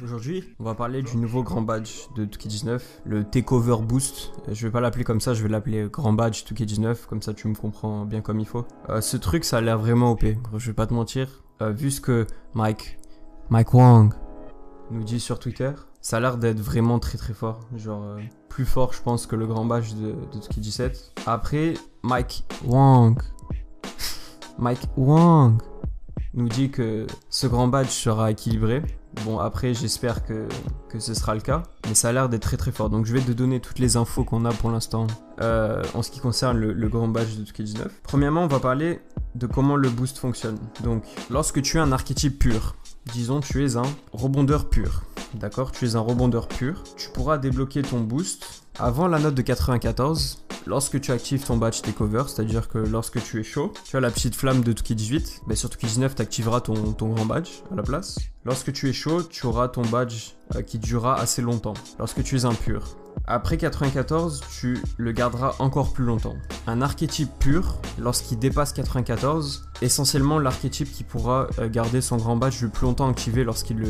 Aujourd'hui, on va parler du nouveau grand badge de 2K19, le Takeover Boost. Je vais pas l'appeler comme ça, je vais l'appeler grand badge 2K19, comme ça tu me comprends bien comme il faut. Ce truc, ça a l'air vraiment OP, je vais pas te mentir. Vu ce que Mike Wang nous dit sur Twitter, ça a l'air d'être vraiment très très fort. Genre, plus fort, je pense, que le grand badge de 2K17. Après, Mike Wang nous dit que ce grand badge sera équilibré. Bon, après, j'espère que ce sera le cas, mais ça a l'air d'être très très fort. Donc je vais te donner toutes les infos qu'on a pour l'instant en ce qui concerne le grand badge de 2K19. Premièrement, on va parler de comment le boost fonctionne. Donc, lorsque tu es un archétype pur, disons tu es un rebondeur pur, d'accord? Tu es un rebondeur pur, tu pourras débloquer ton boost avant la note de 94 lorsque tu actives ton badge takeover, c'est-à-dire que lorsque tu es chaud, tu as la petite flamme de 2K18, mais sur 2K19 tu activeras ton grand badge à la place. Lorsque tu es chaud, tu auras ton badge qui durera assez longtemps, lorsque tu es impur. Après 94, tu le garderas encore plus longtemps. Un archétype pur, lorsqu'il dépasse 94, essentiellement l'archétype qui pourra garder son grand badge le plus longtemps activé lorsqu'il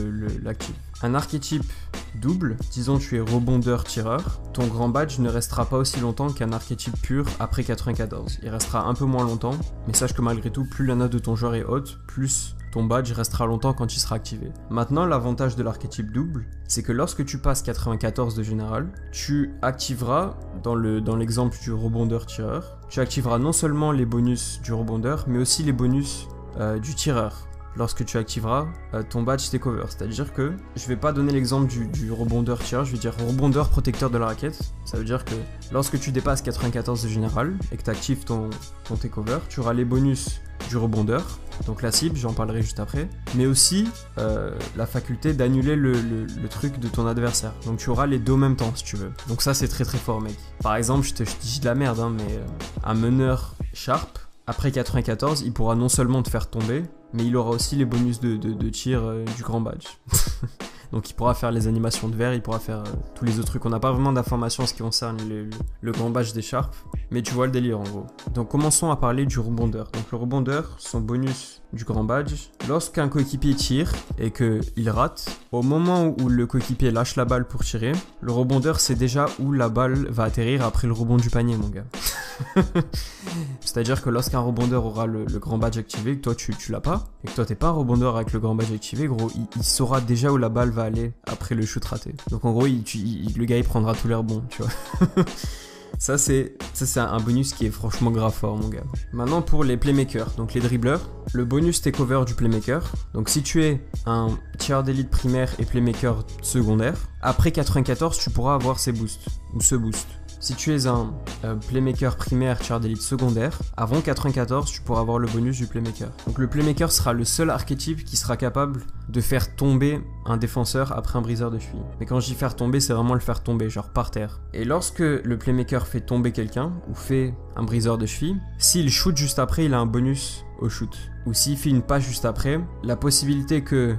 l'active. Un archétype double, disons tu es rebondeur-tireur, ton grand badge ne restera pas aussi longtemps qu'un archétype pur après 94. Il restera un peu moins longtemps, mais sache que malgré tout, plus la note de ton joueur est haute, plus ton badge restera longtemps quand il sera activé. Maintenant, l'avantage de l'archétype double, c'est que lorsque tu passes 94 de général, tu activeras, dans l'exemple du rebondeur-tireur, tu activeras non seulement les bonus du rebondeur, mais aussi les bonus du tireur. Lorsque tu activeras ton badge takeover, c'est-à-dire que je vais pas donner l'exemple du rebondeur tireur, je vais dire rebondeur protecteur de la raquette. Ça veut dire que lorsque tu dépasses 94 de général et que tu actives ton takeover, tu auras les bonus du rebondeur, donc la cible, j'en parlerai juste après, mais aussi la faculté d'annuler le truc de ton adversaire. Donc tu auras les deux en même temps si tu veux. Donc ça c'est très très fort mec. Par exemple, je dis de la merde, hein, mais un meneur sharp, après 94, il pourra non seulement te faire tomber, mais il aura aussi les bonus de tir du grand badge. Donc il pourra faire les animations de verre, il pourra faire tous les autres trucs. On n'a pas vraiment d'informations en ce qui concerne le grand badge des Sharp, mais tu vois le délire en gros. Donc commençons à parler du rebondeur. Donc le rebondeur, son bonus du grand badge, lorsqu'un coéquipier tire et qu'il rate, au moment où le coéquipier lâche la balle pour tirer, le rebondeur sait déjà où la balle va atterrir après le rebond du panier mon gars. C'est-à-dire que lorsqu'un rebondeur aura le grand badge activé, que toi tu l'as pas, et que toi t'es pas un rebondeur avec le grand badge activé, gros, il saura déjà où la balle va aller après le shoot raté. Donc en gros, le gars il prendra tous les rebonds, tu vois. Ça c'est un bonus qui est franchement grave fort mon gars. Maintenant pour les playmakers, donc les dribbleurs, le bonus takeover du playmaker. Donc si tu es un tireur d'élite primaire et playmaker secondaire, après 94 tu pourras avoir ces boosts, ou ce boost. Si tu es un playmaker primaire tireur d'élite secondaire, avant 94, tu pourras avoir le bonus du playmaker. Donc le playmaker sera le seul archétype qui sera capable de faire tomber un défenseur après un briseur de cheville. Mais quand je dis faire tomber, c'est vraiment le faire tomber, genre par terre. Et lorsque le playmaker fait tomber quelqu'un, ou fait un briseur de cheville, s'il shoot juste après, il a un bonus au shoot. Ou s'il fait une passe juste après, la possibilité que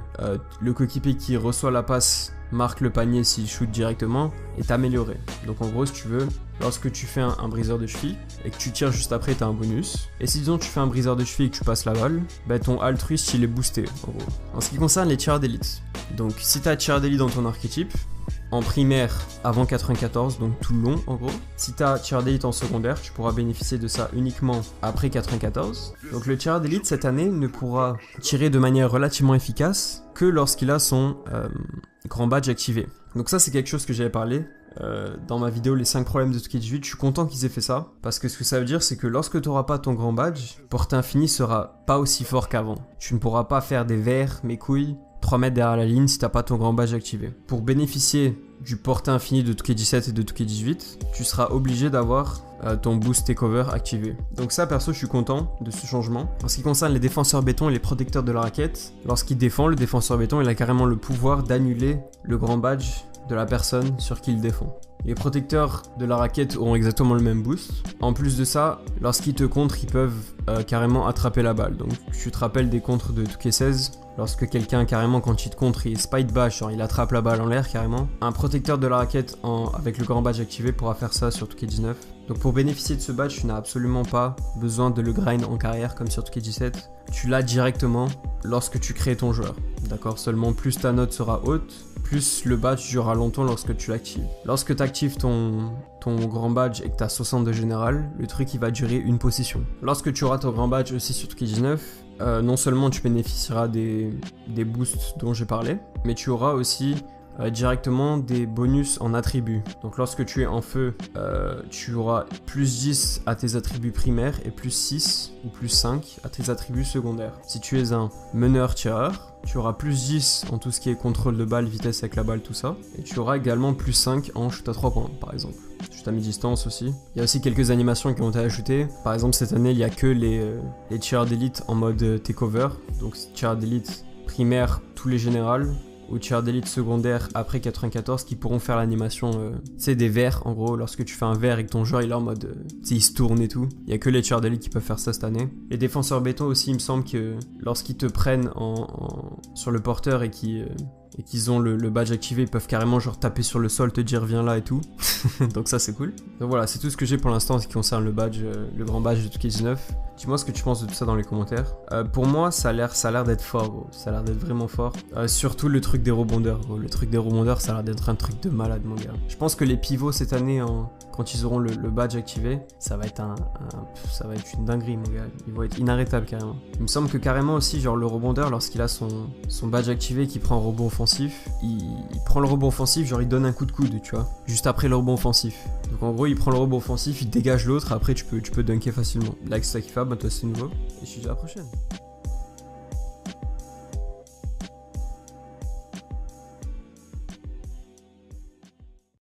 le coéquipier qui reçoit la passe marque le panier s'il shoot directement est amélioré. Donc en gros, si tu veux, lorsque tu fais un briseur de cheville et que tu tires juste après, tu as un bonus. Et si disons tu fais un briseur de cheville et que tu passes la balle, bah ton altruiste il est boosté en gros. En ce qui concerne les tireurs d'élite, donc si tu as tireur d'élite dans ton archétype, en primaire avant 94, donc tout le long en gros. Si tu as tireur d'élite en secondaire, tu pourras bénéficier de ça uniquement après 94. Donc le tireur d'élite cette année ne pourra tirer de manière relativement efficace que lorsqu'il a son grand badge activé. Donc ça c'est quelque chose que j'avais parlé dans ma vidéo les 5 problèmes de 2K18. Je suis content qu'ils aient fait ça, parce que ce que ça veut dire c'est que lorsque tu n'auras pas ton grand badge, portée infinie sera pas aussi fort qu'avant. Tu ne pourras pas faire des verres, mes couilles, 3 mètres derrière la ligne si t'as pas ton grand badge activé. Pour bénéficier du portée infini de 2K17 et de 2K18, tu seras obligé d'avoir ton boost takeover activé. Donc ça perso je suis content de ce changement. En ce qui concerne les défenseurs béton et les protecteurs de la raquette, lorsqu'il défend, le défenseur béton il a carrément le pouvoir d'annuler le grand badge de la personne sur qui il défend. Les protecteurs de la raquette auront exactement le même boost. En plus de ça, lorsqu'ils te contrent, ils peuvent carrément attraper la balle. Donc tu te rappelles des contres de 2K16, lorsque quelqu'un carrément quand il te contre, il spite bash, genre il attrape la balle en l'air carrément. Un protecteur de la raquette avec le grand badge activé pourra faire ça sur 2K19. Donc pour bénéficier de ce badge, tu n'as absolument pas besoin de le grind en carrière comme sur 2K17. Tu l'as directement lorsque tu crées ton joueur. D'accord? Seulement plus ta note sera haute, plus le badge durera longtemps lorsque tu l'actives. Lorsque tu actives ton grand badge et que tu as 60 de général, le truc il va durer une possession. Lorsque tu auras ton grand badge aussi sur 2K19, non seulement tu bénéficieras des boosts dont j'ai parlé, mais tu auras aussi directement des bonus en attributs. Donc lorsque tu es en feu, tu auras plus 10 à tes attributs primaires et plus 6 ou plus 5 à tes attributs secondaires. Si tu es un meneur-tireur, tu auras plus 10 en tout ce qui est contrôle de balle, vitesse avec la balle, tout ça. Et tu auras également plus 5 en shoot à 3 points, par exemple. Shoot à mi-distance aussi. Il y a aussi quelques animations qui ont été ajoutées. Par exemple, cette année, il n'y a que les tireurs d'élite en mode takeover. Donc tireurs d'élite primaire, tous les générales, ou tireurs d'élite secondaire après 94 qui pourront faire l'animation, c'est des verres en gros, lorsque tu fais un verre et que ton joueur il est en mode, il se tourne et tout. Il y a que les tireurs d'élite qui peuvent faire ça cette année. Les défenseurs béton aussi, il me semble que lorsqu'ils te prennent sur le porteur et qu'ils ont le badge activé, ils peuvent carrément genre taper sur le sol, te dire viens là et tout. Donc ça c'est cool. Donc voilà, c'est tout ce que j'ai pour l'instant en ce qui concerne le badge, le grand badge de 2K19. Dis-moi ce que tu penses de tout ça dans les commentaires. Pour moi, ça a l'air d'être fort, gros. Ça a l'air d'être vraiment fort. Surtout le truc des rebondeurs, gros. Le truc des rebondeurs, ça a l'air d'être un truc de malade, mon gars. Je pense que les pivots cette année, quand ils auront le badge activé, ça va être ça va être une dinguerie, mon gars. Ils vont être inarrêtables carrément. Il me semble que carrément aussi, genre le rebondeur, lorsqu'il a son badge activé, qu'il prend un rebond offensif, il prend le rebond offensif, genre il donne un coup de coude, tu vois, juste après le rebond offensif. Donc en gros, il prend le rebond offensif, il dégage l'autre, après tu peux dunker facilement. Like, c'est ça qu'il fait, bah toi c'est nouveau, et je te dis à la prochaine.